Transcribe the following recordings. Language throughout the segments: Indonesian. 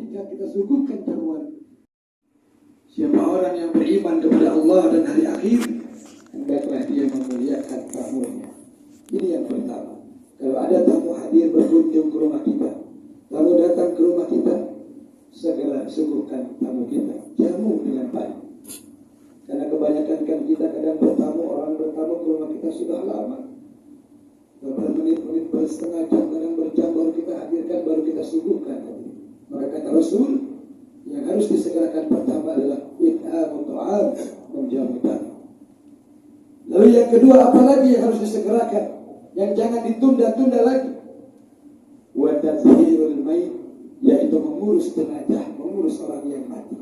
ketika kita suguhkan tamuan. Siapa orang yang beriman kepada Allah dan hari akhir, hendaklah dia memuliakan tamunya. Ini yang pertama. Kalau ada tamu hadir berkunjung ke rumah kita, tamu datang ke rumah kita, segera suguhkan tamu kita, jamu dengan baik. Karena kebanyakan kan kita kadang bertamu, orang bertamu ke rumah kita sudah lama, bermenit-menit, bersetengah jam, kadang berjam baru kita hadirkan, baru kita suguhkan. Maka kata Rasul, yang harus disegerakan pertama adalah it'amu ta'am, menjamu tamu. Lalu yang kedua, apa lagi yang harus disegerakan? Yang jangan ditunda-tunda lagi. Wa tazhirul mayt, yaitu mengurus jenazah, mengurus orang yang mati.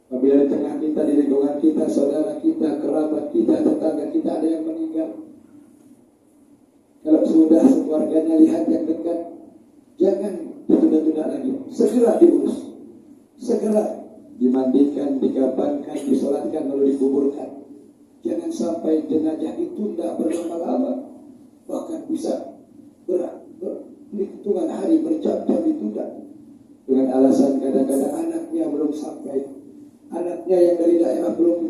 Apabila di tengah kita, di lingkungan kita, saudara kita, kerabat kita, tetangga kita ada yang meninggal, kalau sudah keluarganya lihat yang dekat, jangan ditunda-tunda lagi, segera diurus. Segera dimandikan, dikafankan, disolatkan, lalu dikuburkan. Jangan sampai jenazah ditunda berlama-lama, bahkan bisa hitungan hari, berjam-jam ditunda. Dengan alasan kadang-kadang anaknya belum sampai, anaknya yang dari daerah belum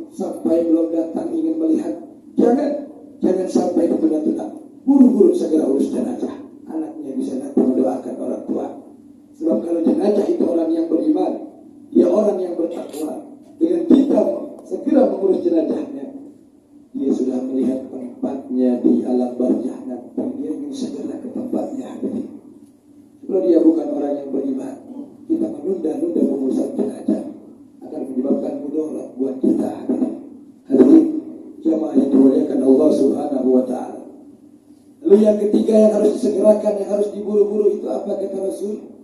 sampai, belum datang ingin melihat. Jangan sampai ditunda-tunda. Buru-buru segera urus jenazah. Anaknya bisa nanti mendoakan orang tua. Sebab kalau jenazah itu orang yang beriman, dia orang yang bertakwa. Dengan kita segera mengurus jenazahnya, dia sudah melihat tempatnya di alam barzakh nanti. Dia ingin segera ke tempatnya. Kalau dia bukan orang yang beriman, kita menunda-nunda pengurusan jenazah akan menyebabkan mudarat buat kita. Hadirin jamaah yang dimuliakan Allah Subhanahu wa taala. Lalu yang ketiga yang harus disegerakan, yang harus diburu-buru itu apa kata Rasul?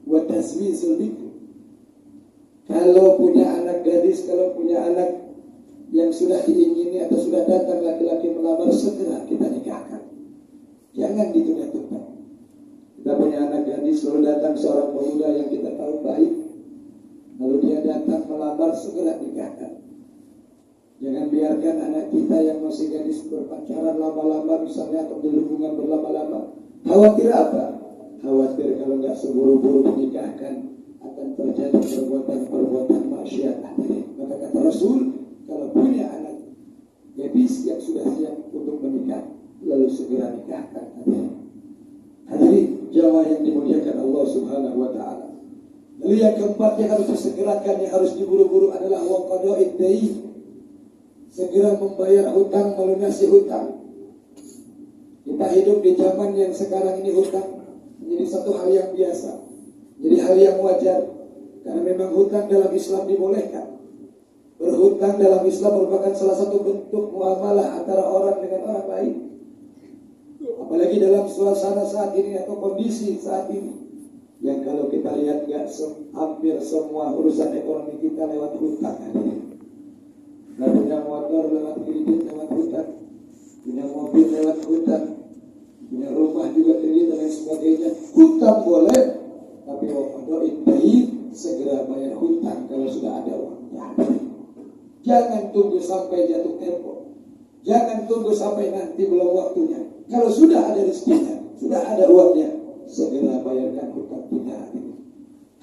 Wa taswisul bikr. Kalau punya anak gadis, kalau punya anak yang sudah diingini atau sudah datang laki-laki melamar, segera kita nikahkan. Jangan ditunda-tunda. Kita punya anak gadis, lalu datang seorang pemuda yang kita tahu baik, lalu dia datang melamar, segera nikahkan. Jangan biarkan anak kita yang masih gadis berpacaran lama-lama misalnya, atau berhubungan berlama-lama. Khawatir apa? Khawatir kalau nggak seburu-buru menikahkan akan terjadi perbuatan maksiat. Maka kata Rasul, kalau punya anak gadis yang sudah siap untuk menikah, lalu segera nikahkan. Hadirin jamaah yang dimuliakan Allah Subhanahu wa taala. Lalu yang keempat yang harus disegerakan, yang harus diburu-buru adalah wa qada'id dain. Segera membayar hutang, melunasi hutang. Kita hidup di zaman yang sekarang ini hutang menjadi satu hal yang biasa, jadi hal yang wajar. Karena memang hutang dalam Islam dibolehkan. Berhutang dalam Islam merupakan salah satu bentuk muamalah antara orang dengan orang lain. Apalagi dalam suasana saat ini atau kondisi saat ini, yang kalau kita lihat hampir semua urusan ekonomi kita lewat hutang. Nah, punya motor lewat kredit, lewat hutang, punya mobil lewat hutang, punya rumah juga kredit dan lain sebagainya. Hutang boleh, tapi waqada'id dain, segera bayar hutang kalau sudah ada uangnya. Jangan tunggu sampai jatuh tempo. Jangan tunggu sampai nanti belum waktunya. Kalau sudah ada rezekinya, sudah ada uangnya, segera bayarkan hutang kita.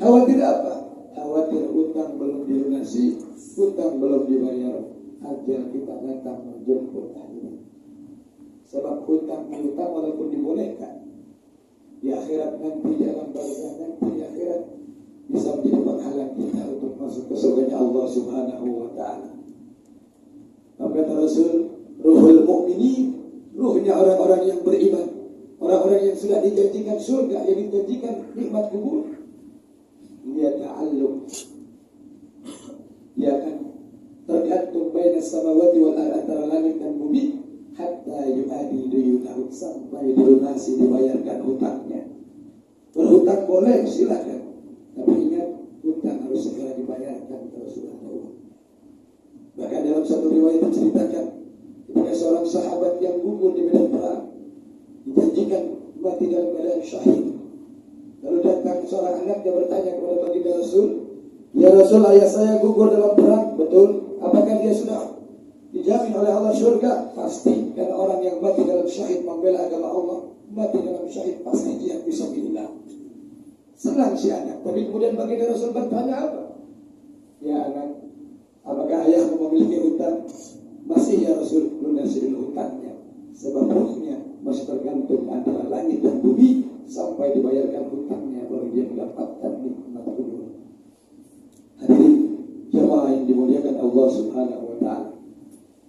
Khawatir apa? Khawatir hutang belum dilunasi, hutang belum dibayar, ajal kita datang menjemput. Sebab hutang walaupun dibolehkan, di akhirat nanti, di alam barzakh nanti, di akhirat bisa menjadi penghalang kita untuk masuk ke surganya Allah Subhanahu wa taala. Kata Rasul, ruhul mu'minin, ruhnya orang-orang yang beriman, orang-orang yang sudah dijanjikan surga, yang dijanjikan nikmat kubur, dia ta'alluq, dia akan tergantung baina samawati wal ardh, antara langit dan bumi, hatta yu'adi duyunahu, sampai dilunasi, dibayarkan hutangnya. Berhutang boleh, silakan, tapi ingat, hutang harus segera dibayarkan kalau sudah tahu. Bahkan dalam satu riwayat diceritakan, ketika seorang sahabat yang gugur di medan perang, dijanjikan mati dalam keadaan syahid. Lalu datang seorang anak yang bertanya kepada baginda Rasul, "Ya Rasul, ayah saya gugur dalam perang." "Betul. Apakah dia sudah dijamin oleh Allah surga?" "Pasti, karena orang yang mati dalam syahid membela agama Allah, mati dalam syahid pasti jihad fisabilillah." Senang si anak. Tapi kemudian baginda Rasul bertanya apa? Ya anak, apakah ayahmu memiliki hutang? Masih ya Rasul, lunasi dulu hutangnya. Sebab ruhnya masih tergantung antara langit dan bumi sampai dibayarkan hutangnya baru dia mendapatkan nikmat dunia. Hadirin jamaah yang dimuliakan Allah Subhanahu wa taala.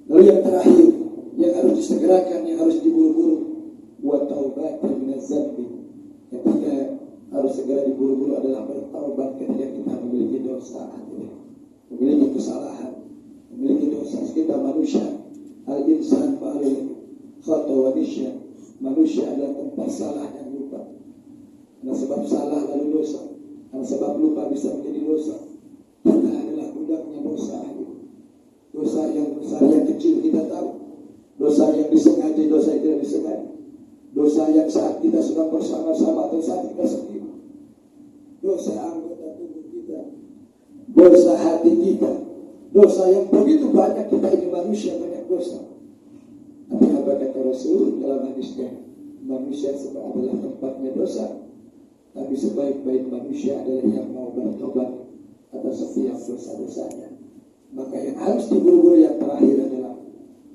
Lalu yang terakhir yang harus disegerakan, yang harus diburu-buru, wa taubatan minaz zambi. Yang ketiga harus segera diburu-buru adalah bertaubat ketika kita memiliki dosa, memiliki kesalahan, memiliki dosa. Kita manusia, al-insan ba'al khatawanisya, manusia adalah tempat salah dan lupa. Karena sebab salah lalu dosa, karena sebab lupa bisa menjadi dosa. Kita adalah budaknya dosa. Dosa yang besar, yang kecil kita tahu. Dosa yang disengaja, dosa yang tidak disengaja. Dosa yang saat kita sedang bersama-sama atau saat kita sendiri. Dosa anggota tubuh kita, dosa hati kita, dosa yang begitu banyak. Kita ini manusia banyak dosa. Tapi apa kata Rasul dalam hadisnya? Manusia adalah tempatnya dosa, tapi sebaik-baik manusia adalah yang mau bertobat atas setiap dosa-dosanya. Maka yang harus diburu-buru yang terakhir adalah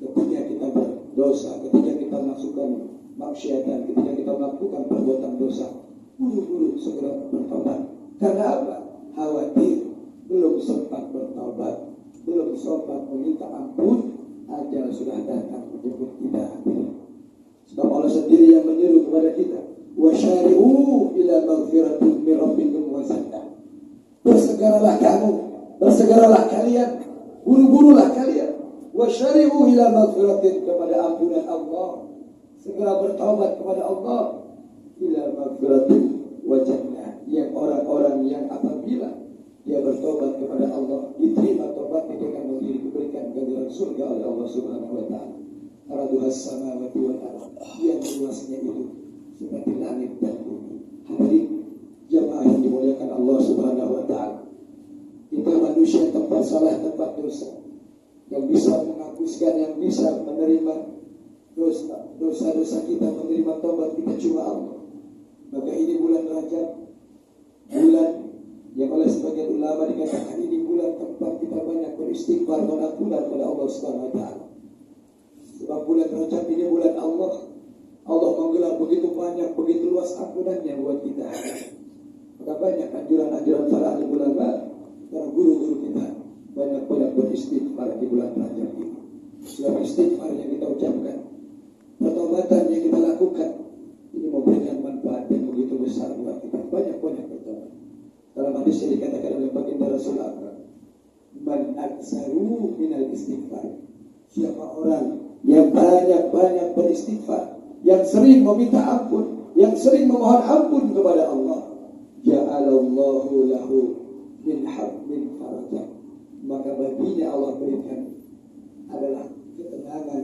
ketika kita berdosa, ketika kita melakukan maksiatan, ketika kita melakukan perbuatan dosa, buru-buru segera bertobat. Karena apa? Khawatir belum sempat bertobat, belum sempat meminta ampun, ajal sudah datang menjemput kita. Sebab Allah sendiri yang menyeru kepada kita, wasyari'u ila maghfiratin min rabbikum wa zakah. Bersegeralah kamu, bersegeralah kalian, buru-burulah kalian, wasyari'u ila maghfiratin, kepada ampunan Allah. Segera bertaubat kepada Allah, ila maghfiratin wa jannah, yang orang-orang yang apabila dia bertobat kepada Allah, diterima tobatnya, dia akan diberikan ganjaran surga oleh Allah Subhanahu wa taala. Araduhas samawati wal ardh, yang luasnya itu seperti langit dan bumi. Hadirin jamaah yang dimuliakan Allah Subhanahu wa taala. Kita manusia tempat salah, tempat dosa. Yang bisa menghapuskan, yang bisa menerima dosa-dosa kita, menerima tobat kita cuma Allah. Maka ini bulan Rajab, bulan yang oleh sebagian ulama dikatakan ini bulan tempat kita banyak beristighfar, mengampunan kepada Allah Subhanahu wa taala. Sebab bulan Rajab ini bulan Allah. Allah menggelar begitu banyak, begitu luas ampunannya buat kita. Maka banyak anjuran-anjuran para ahli ulama, para guru-guru kita, banyak-banyak beristighfar di bulan Rajab ini. Sebab istighfar yang kita ucapkan, pertobatan yang kita lakukan, ini memberikan manfaat yang begitu besar buat kita. Banyak-banyak bertobat. Dalam hadis yang dikatakan oleh baginda Rasulullah, man aksaru minal istighfar, siapa orang yang banyak-banyak beristighfar, yang sering meminta ampun, yang sering memohon ampun kepada Allah, ja'alallahu lahu min habmin farajah, maka baginya Allah berikan adalah ketenangan,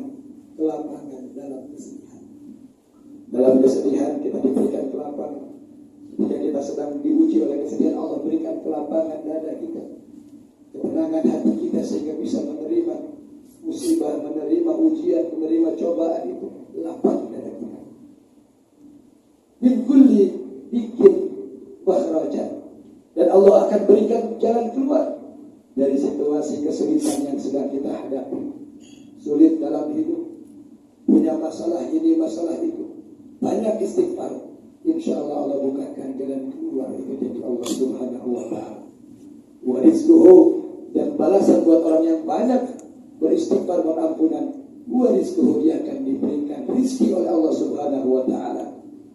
kelapangan dalam kesedihan. Dalam kesedihan kita diberikan kelapangan. Ketika kita sedang diuji oleh kesedihan, Allah berikan kelapangan dada kita, ketenangan hati kita, sehingga bisa menerima musibah, menerima ujian, menerima cobaan itu. Lapang dada kita. Min kulli bikin makhrajan, dan Allah akan berikan jalan keluar dari situasi kesulitan yang sedang kita hadapi. Sulit dalam hidup, punya masalah ini, masalah itu, banyak istighfar, insya Allah Allah bukakan jalan keluar itu jadi Allah Subhanahu wa ta'ala. Wa rizquhu, dan balasan buat orang yang banyak beristighfar pengampunan, wa rizquhu, dia akan diberikan rizki oleh Allah Subhanahu wa ta'ala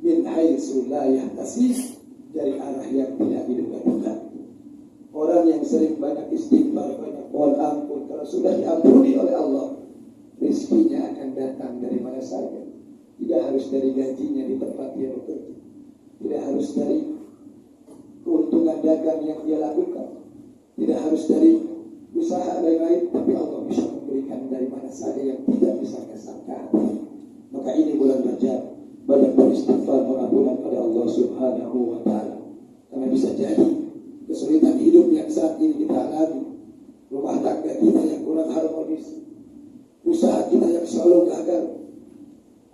min haitsu la yahtasib, dari arah yang tidak diduga-duga. Orang yang sering banyak istighfar, banyak mohon ampun, kalau sudah diampuni oleh Allah, rizkinya akan datang dari mana saja. Tidak harus dari gajinya di tempat dia bekerja, tidak harus dari keuntungan dagang yang dia lakukan, tidak harus dari usaha lain-lain, tapi Allah bisa memberikan dari mana saja yang tidak bisa disangka. Maka ini bulan Rajab, banyak beristighfar, pengampunan pada Allah Subhanahu wa ta'ala. Karena bisa jadi kesulitan hidup yang saat ini kita alami, rumah tangga kita yang kurang harmonis, usaha kita yang selalu gagal,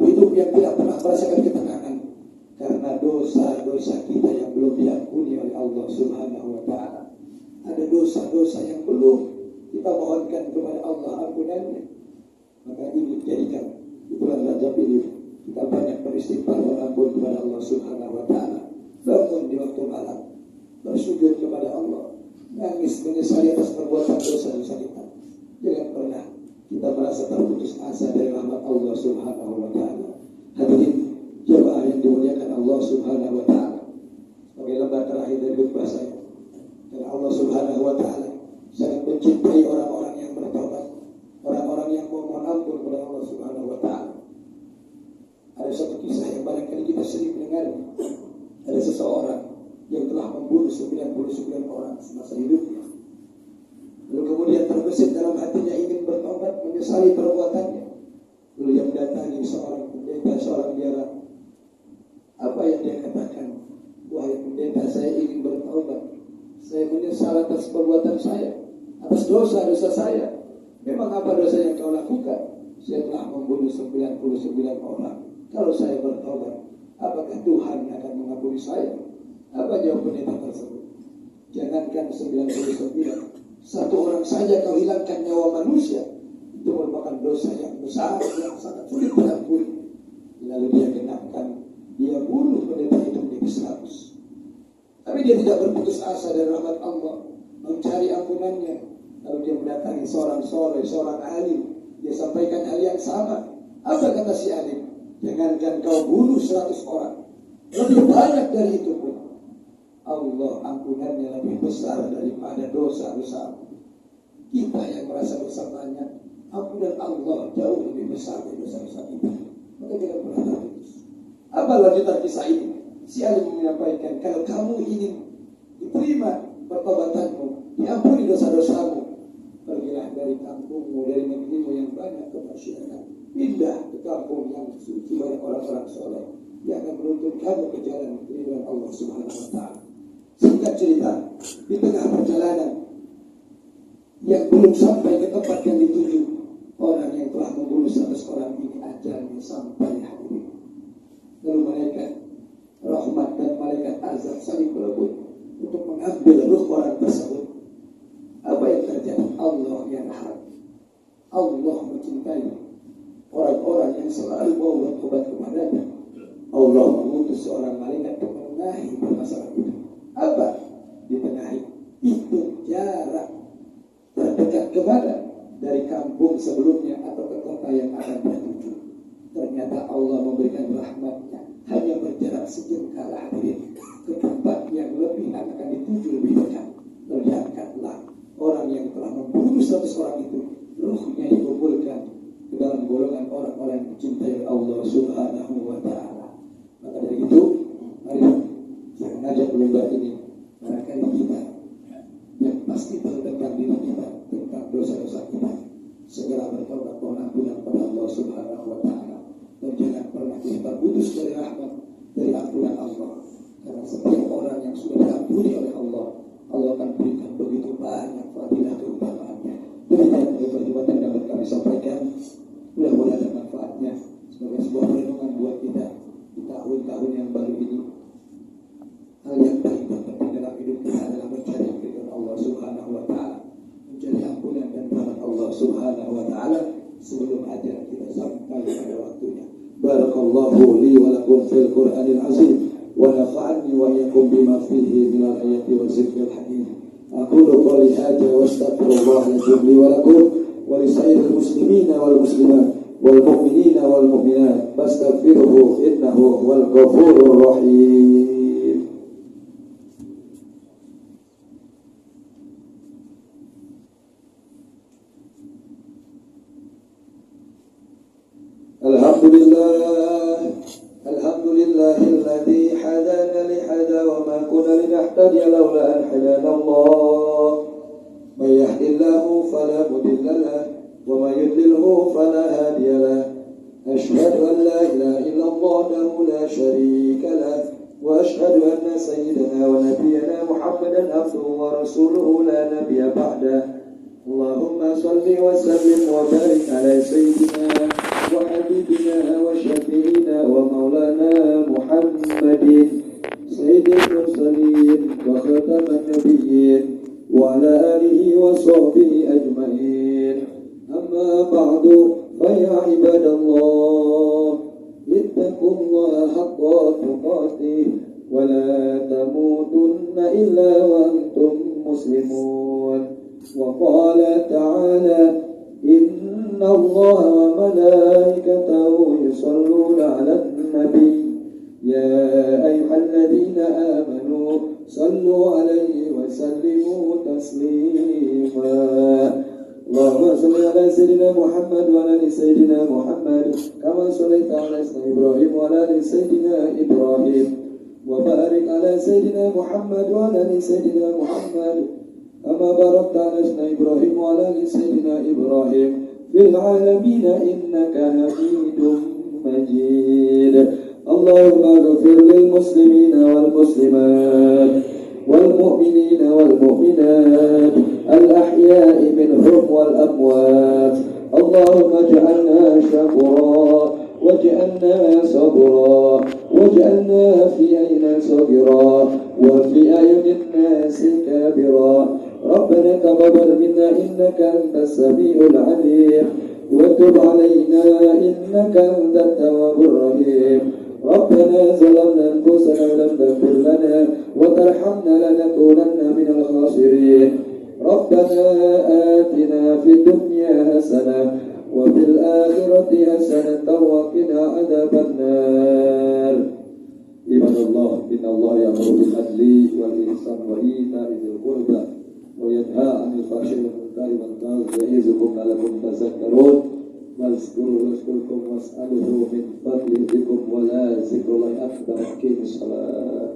hidup yang tidak pernah merasakan ketenangan, karena dosa-dosa kita yang belum diampuni oleh Allah Subhanahu wa Ta'ala. Ada dosa-dosa yang belum kita mohonkan kepada Allah ampunannya. Maka ini jadikan di bulan Rajab ini kita banyak beristighfar dan ampun kepada Allah Subhanahu wa Ta'ala. Bangun di waktu malam, bersujud kepada Allah, nangis menyesali atas perbuatan dosa-dosa kita. Jangan pernah kita merasa terputus asa dari rahmat Allah Subhanahu wa Ta'ala. Hadirin jemaah yang dimuliakan Allah Subhanahu wa Ta'ala, sebagai lembar terakhir dari khutbah saya, karena Allah Subhanahu wa Ta'ala sangat mencintai orang-orang yang bertobat, orang-orang yang memohon ampun kepada Allah Subhanahu wa Ta'ala. Ada satu kisah yang barangkali kita sering mendengar. Ada seseorang yang telah membunuh 99 orang semasa hidupnya. Lalu kemudian terbesit dalam hatinya ingin bertobat, menyesali perbuatannya. Lalu dia mendatangi seorang pendeta, seorang biara. Apa yang dia katakan? Wahai pendeta, saya ingin bertobat. Saya menyesal atas perbuatan saya, atas dosa-dosa saya. Memang apa dosa yang kau lakukan? Saya telah membunuh 99 orang. Kalau saya bertobat, apakah Tuhan akan mengampuni saya? Apa jawab pendeta tersebut? Jangankan 99, satu orang saja kau hilangkan nyawa manusia, itu merupakan dosa yang besar, yang sangat sulit diampuni. Lalu dia genapkan, dia bunuh pendeta itu menjadi 100. Tapi dia tidak berputus asa dari rahmat Allah, mencari ampunannya. Lalu dia mendatangi seorang soleh, seorang alim. Dia sampaikan hal yang sama. Apa kata si alim? Jangankan kau bunuh 100 orang, lebih banyak dari itu pun Allah ampunannya lebih besar daripada dosa-dosa kita yang merasa dosa banyak. Ampunan Allah jauh lebih besar dari dosa-dosa kita. Maka kita pernah terputus. Apa lanjutan kisah ini? Si alim menyampaikan, kalau kamu ingin diterima pertobatanmu, diampuni dosa-dosamu, pergilah dari kampungmu, dari negerimu yang banyak ke masyarakat. Pindah ke kampung yang suci oleh orang-orang soleh yang akan menuntun kamu ke jalan keridhaan Allah Subhanahu wa Ta'ala. Singkat cerita, di tengah perjalanan yang belum sampai ke tempat yang dituju, orang yang telah membunuh 100 orang ini ajalnya sampai hari ini. Lalu malaikat rahmat dan malaikat azab saling berebut untuk mengambil ruh orang tersebut. Apa yang terjadi? Allah yang rahmat, Allah mencintai orang-orang yang selalu mau bertobat kepadanya. Allah mengutus seorang malaikat untuk menengahi permasalahan itu. Apa? Ditengahi. Itu jarak terdekat kemana? Dari kampung sebelumnya atau ke kota yang akan bertuju. Ternyata Allah memberikan rahmatnya hanya berjarak sejengkal hadirin ke tempat yang lebih akan dituju lebih dekat. Terlihatkanlah orang yang telah membunuh 100 orang itu, ruhnya dikumpulkan ke dalam golongan orang-orang yang dicintai Allah Subhanahu wa Ta'ala. Maka dari itu, mari saya mengajak lembar ini, barangkali kita yang pasti tahu tentang diri kita, tentang dosa-dosa kita, segera bertobat mohon ampunan pada Allah Subhanahu wa Ta'ala. Dan jangan pernah kita terputus dari rahmat, dari ampunan Allah. Karena setiap orang yang sudah diampuni oleh Allah, Allah akan berikan begitu banyak fadilah keutamaannya. Demikian perbuatan yang dapat kami sampaikan. Mudah-mudahan ada manfaatnya sebagai sebuah perenungan buat kita di tahun-tahun yang baru ini. Hal yang paling penting dalam hidup kita adalah mencari keridhaan Allah Subhanahu wa Ta'ala, mencari ampunan dan rahmat Allah Subhanahu wa Ta'ala sebelum ajal kita sampai pada waktunya. Barakallahu li wa lakum fil Qur'anil azim wa nafa'ani wa iyyakum bima fihi minal ayati wa zikril hakim. Aqulu qawli hadza wa astaghfirullah li wa lakum ولسائر المسلمين والمسلمات والمؤمنين والمؤمنات فاستغفروه إنه هو الغفور الرحيم. الحمد لله الذي هدانا لهذا وما كنا لنهتدي لولا أن هدانا الله. من يهد الله فلا مضل له ومن يضلله فلا هادي له. أشهد أن لا إله إلا الله وحده لا شريك له وأشهد أن سيدنا ونبينا محمدا عبده ورسوله لا نبي بعده. اللهم صل وسلم وبارك على سيدنا وحبيبنا وشفيعنا ومولانا محمد سيد المرسلين وختم النبيين وعلى آله وصحبه أجمعين. أما بعد فيا عباد الله اتقوا الله حق تقاته ولا تموتن إلا وأنتم مسلمون. وقال تعالى إن الله وملائكته يصلون على النبي يا أيها الذين آمنوا صلوا عليه وسلموا تسليما. اللهم صل على سيدنا محمد وعلى آل سيدنا محمد كما صليت على سيدنا إبراهيم وعلى آل سيدنا إبراهيم وبارك على سيدنا محمد وعلى آل سيدنا محمد كما باركت على سيدنا إبراهيم وعلى آل سيدنا إبراهيم في العالمين إنك حميد مجيد. اللهم اغفر للمسلمين والمسلمات والمؤمنين والمؤمنات الأحياء منهم والأموات. اللهم اجعلنا شكرا واجعلنا صبرا واجعلنا في عينا صغيرا وفي أعين الناس كابرا. ربنا تقبل منا إنك أنت السميع العليم وتب علينا إنك أنت التواب الرحيم. ربنا ظلمنا أنفسنا ولم تغفر لنا وترحمنا لنكونن من الخاسرين. ربنا آتنا في الدنيا حسنة وفي الآخرة حسنة وقنا عذاب النار. عباد الله إن الله يأمر بالعدل والإحسان وإيتاء ذي القربى وينهى عن الفحشاء والمنكر والبغي يعظكم لعلكم تذكرون. واذكروا يذكركم واسألوه من فضله بكم ولا ذكر الله أكبر. أقيموا الصلاة.